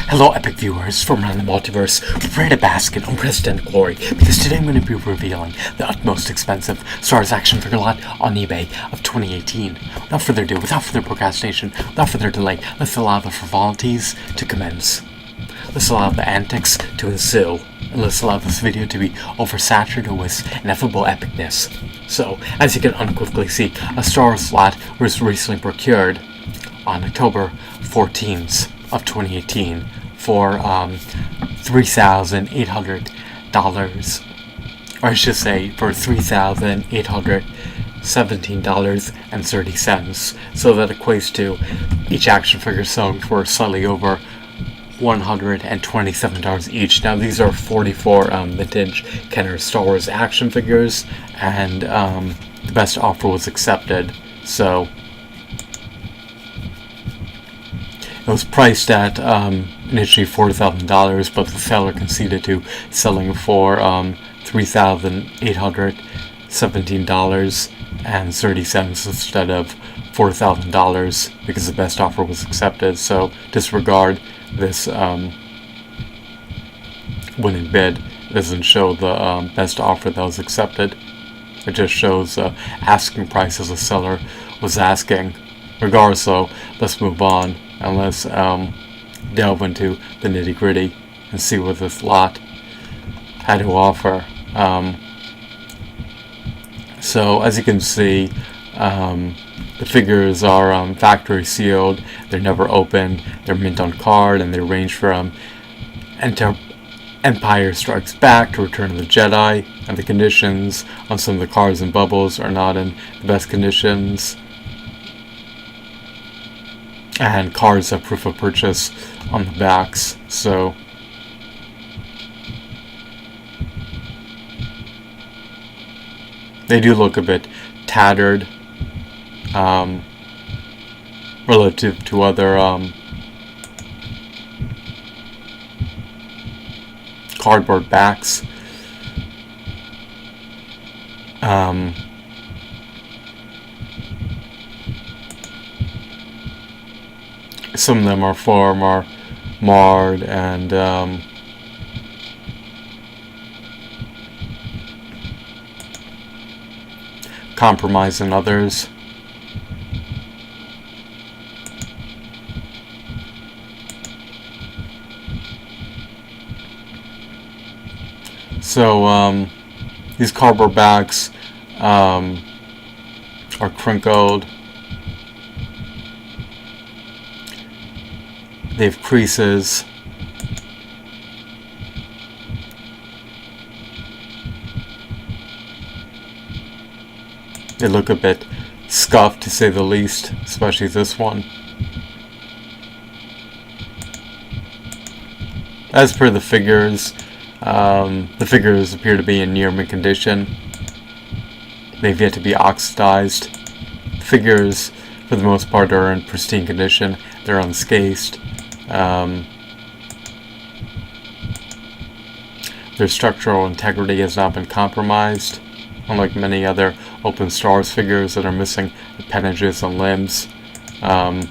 Hello epic viewers from around the multiverse, ready to bask in unprecedented glory, because today I'm going to be revealing the utmost expensive Star Wars action figure lot on eBay of 2018. Without further ado, without further procrastination, without further delay, let's allow the frivolities to commence. Let's allow the antics to ensue, and let's allow this video to be oversaturated with ineffable epicness. So, as you can unequivocally see, a Star Wars lot was recently procured on October 14th of 2018 for $3,800, or I should say for $3,817.30. So that equates to each action figure selling for slightly over $127 each. Now these are 44 vintage Kenner Star Wars action figures, and the best offer was accepted. So it was priced at initially $4,000, but the seller conceded to selling for $3,817.30 instead of $4,000 because the best offer was accepted. So disregard this winning bid. It doesn't show the best offer that was accepted. It just shows the asking price as the seller was asking. Regardless, though, let's move on and let's delve into the nitty-gritty and see what this lot had to offer. So as you can see, the figures are factory sealed. They're never opened. They're mint on card, and they range from Empire Strikes Back to Return of the Jedi. And the conditions on some of the cards and bubbles are not in the best conditions. And cards have proof of purchase on the backs. So they do look a bit tattered relative to other cardboard backs. Some of them are far more marred and compromised than others. So these cardboard backs are crinkled. They have creases. They look a bit scuffed, to say the least, especially this one. As per the figures appear to be in near mint condition. They've yet to be oxidized. The figures, for the most part, are in pristine condition. They're unscathed. Their structural integrity has not been compromised, unlike many other open Star Wars figures that are missing appendages and limbs. I'm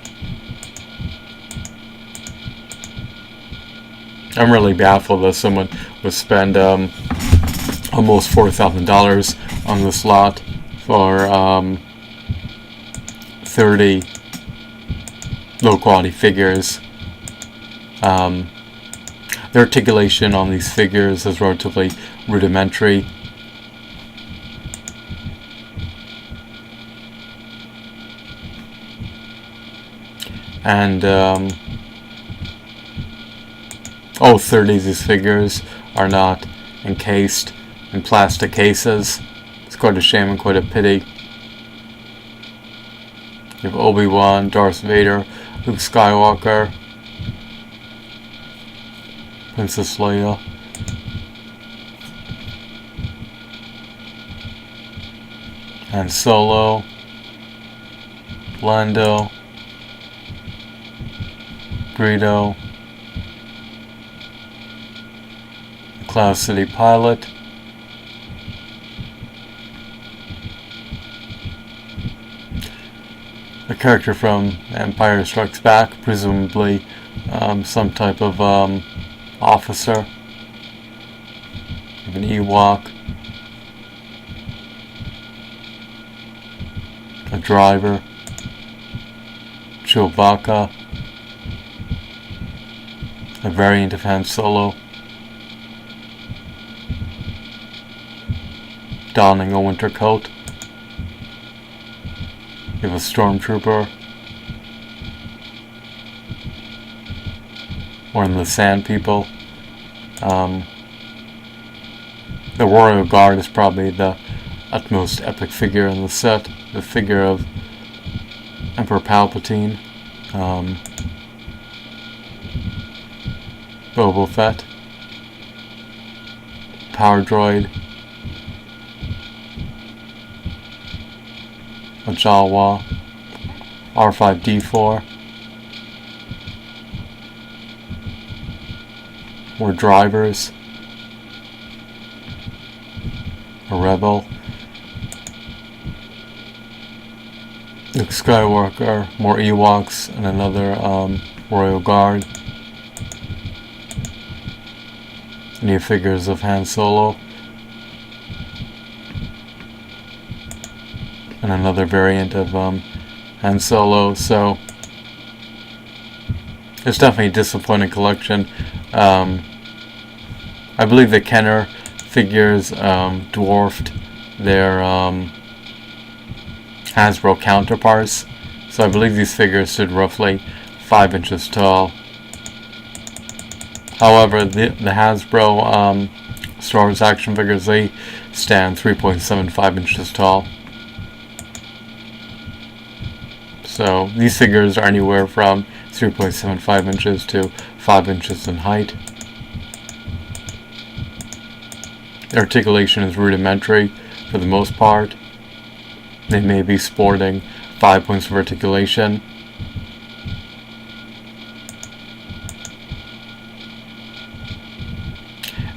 really baffled that someone would spend almost $4,000 on this lot for 30 low quality figures. The articulation on these figures is relatively rudimentary. And all 30 of these figures are not encased in plastic cases. It's quite a shame and quite a pity. You have Obi-Wan, Darth Vader, Luke Skywalker, Princess Leia, Han Solo, Lando, Greedo, the Cloud City Pilot, a character from Empire Strikes Back, presumably some type of officer, an Ewok, a driver, Chewbacca, a variant of Han Solo, donning a winter coat. You have a stormtrooper, one of the Sand People. The Royal Guard is probably the utmost epic figure in the set. The figure of Emperor Palpatine, Boba Fett, Power Droid, a Jawa, R5-D4, more drivers, a Rebel, Luke Skywalker, more Ewoks, and another Royal Guard. New figures of Han Solo, and another variant of Han Solo. So it's definitely a disappointing collection. I believe the Kenner figures dwarfed their Hasbro counterparts, so I believe these figures stood roughly 5 inches tall. However, the Hasbro Star Wars action figures, they stand 3.75 inches tall. So these figures are anywhere from 3.75 inches to 5 inches in height. Their articulation is rudimentary for the most part. They may be sporting 5 points of articulation.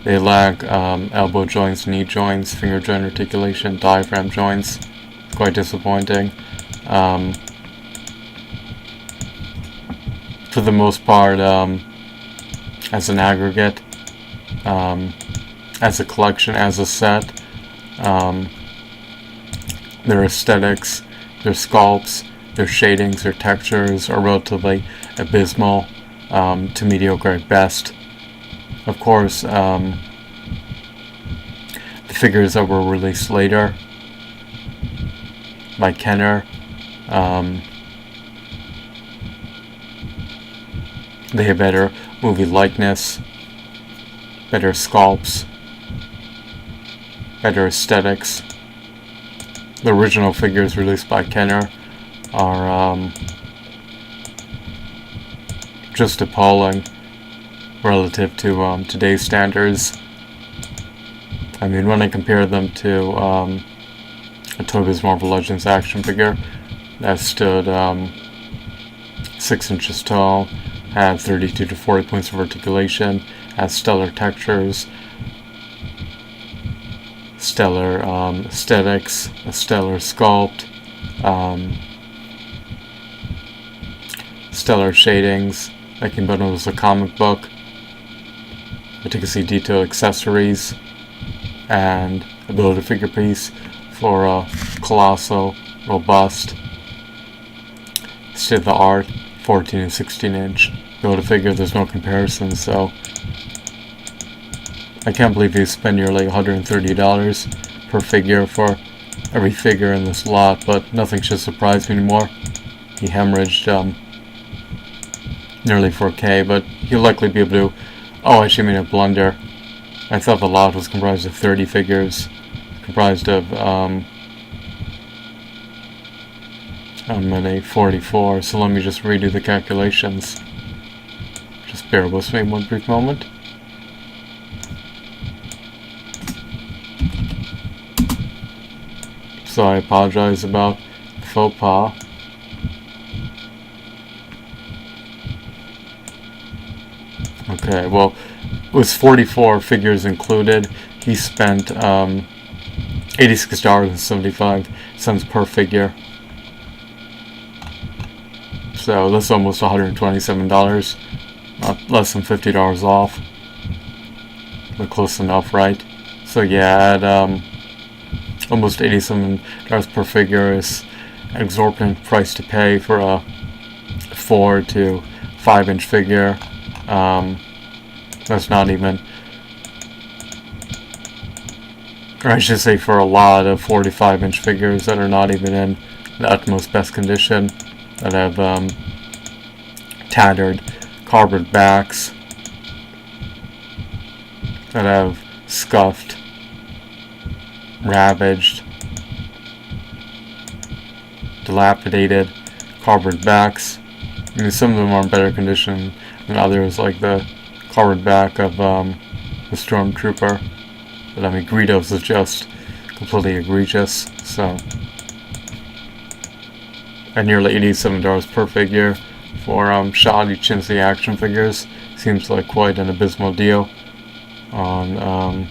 They lack elbow joints, knee joints, finger joint articulation, diaphragm joints. It's quite disappointing. For the most part, as an aggregate, as a collection, as a set, their aesthetics, their sculpts, their shadings, their textures are relatively abysmal to mediocre at best. Of course, the figures that were released later by Kenner, they have better movie likeness, better sculpts, better aesthetics. The original figures released by Kenner are just appalling relative to today's standards. I mean, when I compare them to a Toby's Marvel Legends action figure that stood 6 inches tall, had 32 to 40 points of articulation, has stellar textures, stellar aesthetics, a stellar sculpt, stellar shadings, like in but it was a comic book, meticulously detailed accessories, and a build-a-figure piece for a colossal, robust, state-of-the-art 14 and 16 inch build-a-figure. There's no comparison, so I can't believe you spend nearly $130 per figure for every figure in this lot, but nothing should surprise me anymore. He hemorrhaged nearly 4K, but he'll likely be able to... Oh, actually, I made a blunder. I thought the lot was comprised of 30 figures, comprised of how many? 44. So let me just redo the calculations. Just bear with me one brief moment. So I apologize about the faux pas. Okay, well, it was 44 figures included. He spent $86.75 per figure. So that's almost $127 not less than $50 off, but close enough, right? So yeah, at almost $87 per figure is an exorbitant price to pay for a 4 to 5 inch figure. That's not even, or I should say, for a lot of 45 inch figures that are not even in the utmost best condition, that have tattered cardboard backs, that have scuffed, ravaged, dilapidated cardboard backs. I mean, some of them are in better condition than others, like the cardboard back of the Stormtrooper. But I mean, Greedos is just completely egregious. So, at nearly $87 per figure for shoddy chintzy action figures, seems like quite an abysmal deal on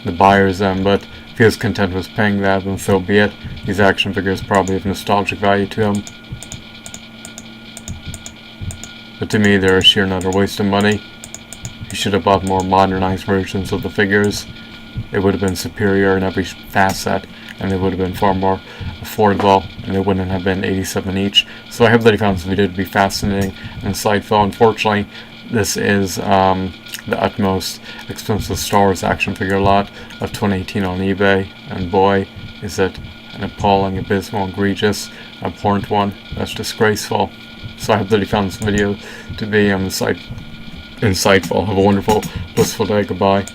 the buyer's end. But if he was content with paying that, then so be it. These action figures probably have nostalgic value to him. But to me, they're a sheer and utter waste of money. You should have bought more modernized versions of the figures. They would have been superior in every facet, and they would have been far more affordable, and they wouldn't have been $87 each. So I hope that you found this video to be fascinating and insightful. Unfortunately, this is the utmost expensive Star Wars action figure lot of 2018 on eBay, and boy, is it an appalling, abysmal, egregious, abhorrent one. That's disgraceful. So I hope that you found this video to be insightful. Have a wonderful, blissful day. Goodbye.